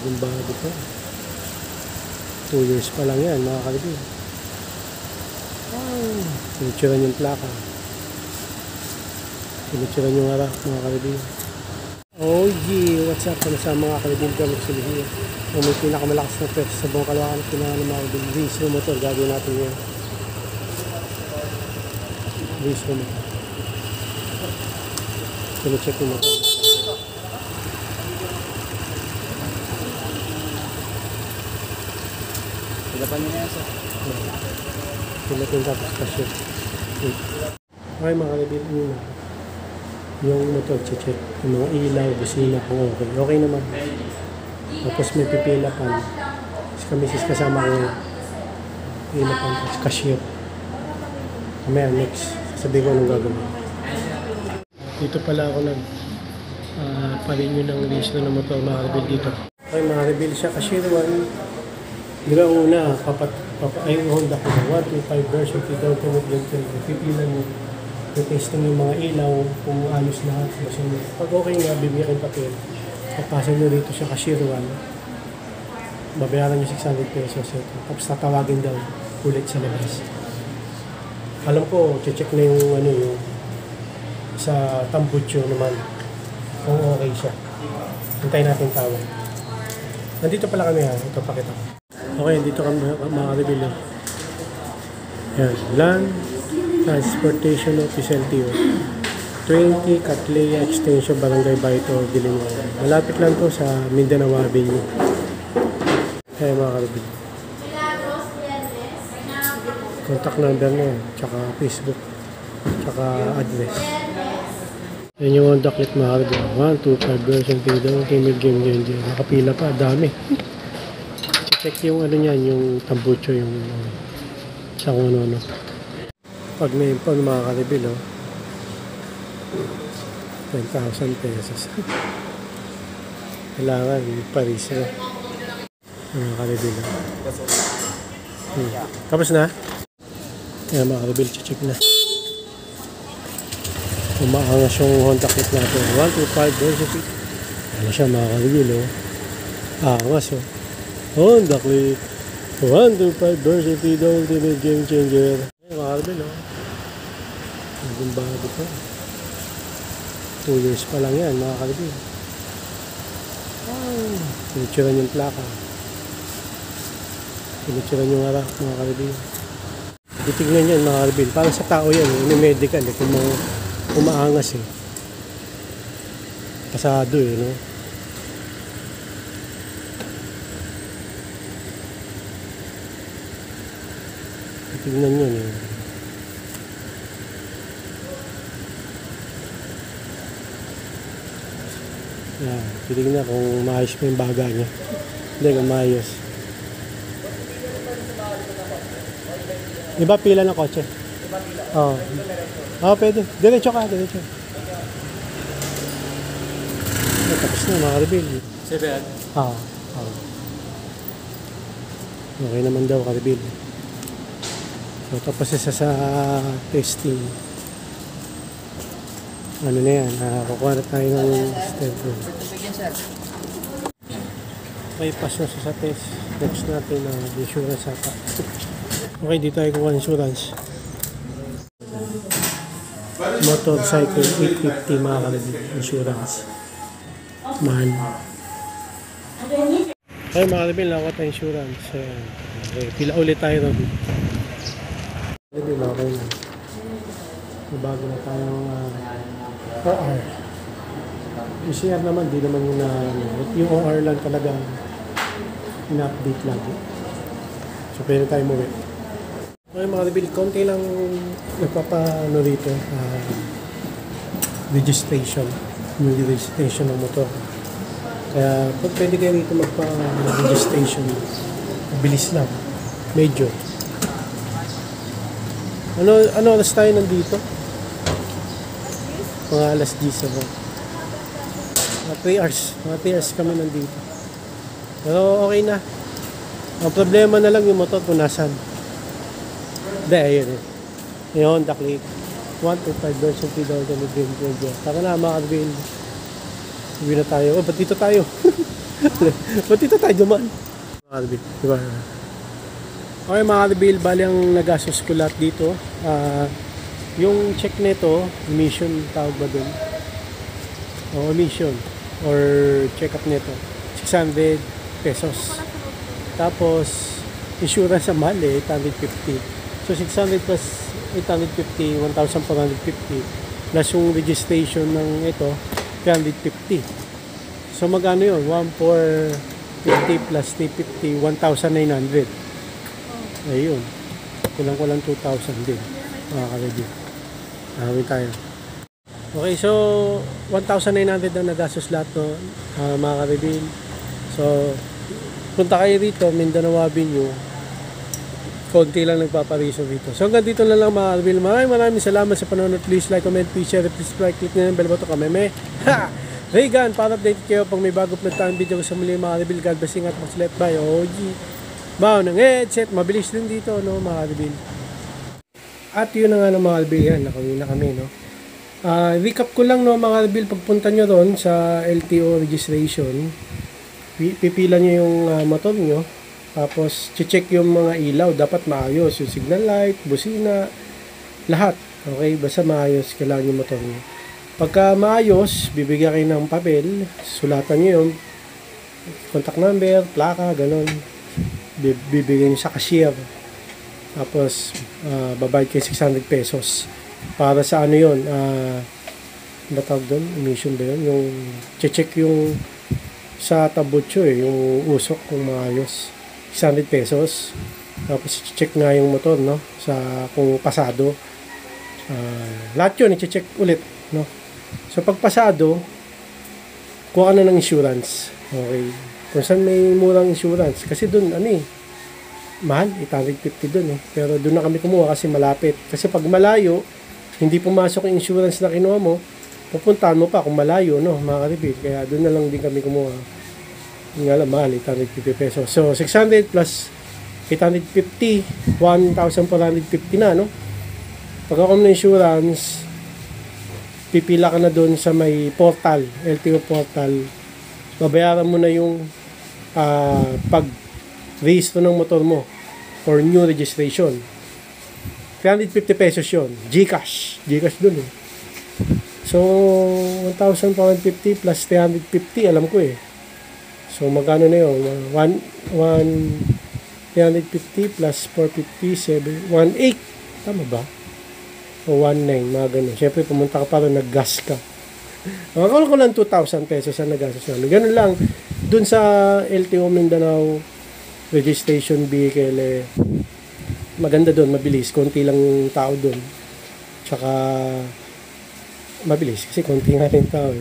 Bagong bago pa. 2 years pa lang yan mga kalibin. Pinicturan yung plaka. Pinicturan yung harap mga kalibin. Oh gee, what's up? Sama mga kalibin ka magsilihin. Kung may pinakamalakas na pwede sa buong Caloocan at pinangan ng mga kalibin. Race room motor, gagawin natin yan. Race room motor. Pinacheck yung motor. Silapan niyo na yan, sir. Pilatin tapos pa-check. Okay mga kalibin, yung motor check. Yung mga ilaw, busina kung okay. Okay naman. Tapos may pipilapan. Kami kasama ko ngayon. Pipilapan tapos cashier. Mamaya next. Sabi ko anong gagawin. Dito pala ako parinyo ng lease ng motor mga kalibin dito. Okay mga kalibin siya cashier 1. Diba una, ay Honda ko na 125 version 2020. Pipilan mo, testing yung mga ilaw, kung alos lahat. Pag okay nga, bibigyan yung papel. Papasok nyo rito sa cashier 1. Babayaran nyo 600 pesos. Tapos tatawagin daw ulit sa labas. Alam ko, check na yung sa tambucho naman. Kung okay siya. Hintayin natin tawag. Nandito pala kami ha. Ito pakita. Okay, dito kami mga kalibin. Yan, Land Transportation Office LTO 20 Catlea Extension, Barangay Baito, Diliman. Malapit lang to sa Mindanao Avenue. Kaya mga kalibin. Contact number niya, tsaka Facebook, tsaka address. Yan yung Honda Click mga kalibin. 125 version Timid Game Changer. Nakapila pa, dami. Check yung niyan, yung tambucho, yung sa kung ano. Pag may impon mga kalibin, 10,000 pesos. Kailangan Paris na. Mga kalibin. Tapos na? Ayan mga kalibin, check na. Umaangas yung Honda Click natin. 125 version. Ano siya mga kalibin, aangas Honda Click 125 version Ultimate Game Changer. Mga kalibin, bagong bago pa. 2 years pa lang yan mga kalibin. Pinicturan yung plaka. Pinicturan yung harap mga kalibin. Titignan yan mga kalibin. Parang sa tao yan, medical kung umaangas pasado no? Tignan nyo yan, titignan kung maayos pa yung baga niya. Hindi, kung maayos. Iba pila ng kotse? Oo, pwede. Diretso ka, diretso. Tapos na, mga kalibin. Seven? Oo. Okay naman daw, kalibin. So, tapos isa sa testing. Ano na yan? Kukuha na tayo ng step. May pass na sa test. Next natin insurance ata. Okay, dito tayo kukuha insurance. Motorcycle 850 mga kalibin. Insurance. Mahal. Okay mga kalibin, lakuha tayo insurance. Okay, pila ulit tayo ron. Hindi na okay na. Bago na tayong OR. PCR naman, di naman yung OR lang talaga ina-update lagi. So pwede tayo mawit. Okay mga kalibin, konti lang nagpapano rito. Registration. Yung registration ng motor. Kaya pwede kayo rito magpa-registration. Bilis lang. Medyo. Ano oras tayo nandito? Mga alas 10 ako. Mga 3 hours. Mga 3 hours kami nandito. Pero okay na. Ang problema na lang yung motor kung nasan. Hindi, ayun Yung Honda Click 125 version 2020. Tara na mga kalibin. Uwi na tayo. Ba't dito tayo? Ba't dito tayo dumaan? Mga kalabil, diba? Okay mga kalabil, bali ang nagastos ko lahat dito. Yung check nito, emission tawag ba dun? O emission or check up nito, 600 pesos. Tapos insurance sa mahal 850. So 600 plus 850, 1,450 plus yung registration ng ito 350. So magkano yun? 1,450 plus 350, 1,900. Ayun, kulang 2,000 din mga ka-review. Awin tayo. Okay, so 1,900 na nagastos lahat no, mga ka-review. So punta kayo rito, Mindanao Avenue, konti lang nagpapariso dito. So hanggang dito na lang mga ka-review. Maraming salamat sa panonood. Please like, comment, please share, please click na yung bell button kami. Ha! Regan, para update kayo pag may bago upload tayong video ko sa muli mga ka-review. God bless, ingat, mag-select by OG. Bao ng headset, mabilis din dito no mga ka-review. At yun na nga ng mga ka-review, yan, nakawin na kami no. Recap ko lang no mga ka-review, pagpunta nyo doon sa LTO registration, pipila nyo yung motor nyo, tapos check yung mga ilaw, dapat maayos yung signal light, busina, lahat. Okay, basta maayos kailangan yung motor nyo. Pagka maayos, bibigyan kayo ng papel, sulatan nyo yung contact number, plaka, ganon, bibigyan nyo sa cashier, tapos babayad kayo 600 pesos para sa ano yun, batawag doon, emission ba yun, yung check yung sa tabutso yung usok kung maayos, 600 pesos. Tapos i-check nga yung motor no, sa kung pasado, lahat yun i-check ulit no. So pag pasado, kuha ka na ng insurance. Okay, kung saan may murang insurance, kasi dun mahal, 850 dun pero dun na kami kumuha kasi malapit. Kasi pag malayo, hindi pumasok yung insurance na kinuha mo, pupuntahan mo pa kung malayo no mga ka-review. Kaya dun na lang din kami kumuha. Nga lang mahal, 850 pesos. So 600 plus 850, 1,450 na no. Pag ako ng insurance, pipila ka na doon sa may portal, LTO portal, babayaran mo na yung pag-register ng motor mo for new registration. 350 pesos yun. Gcash dun So 1,450 plus 350, alam ko So magkano na yun? 350 plus 450, 18. Tama ba? O 19, mga ganun. Siyempre, pumunta ka para nag-gas ka. Makakala ko lang 2,000 pesos ang nagastos namin. Ganun lang. Dun sa LTO Mindanao registration vehicle, maganda dun, mabilis. Konti lang tao dun. Tsaka, mabilis. Kasi konti nga rin tao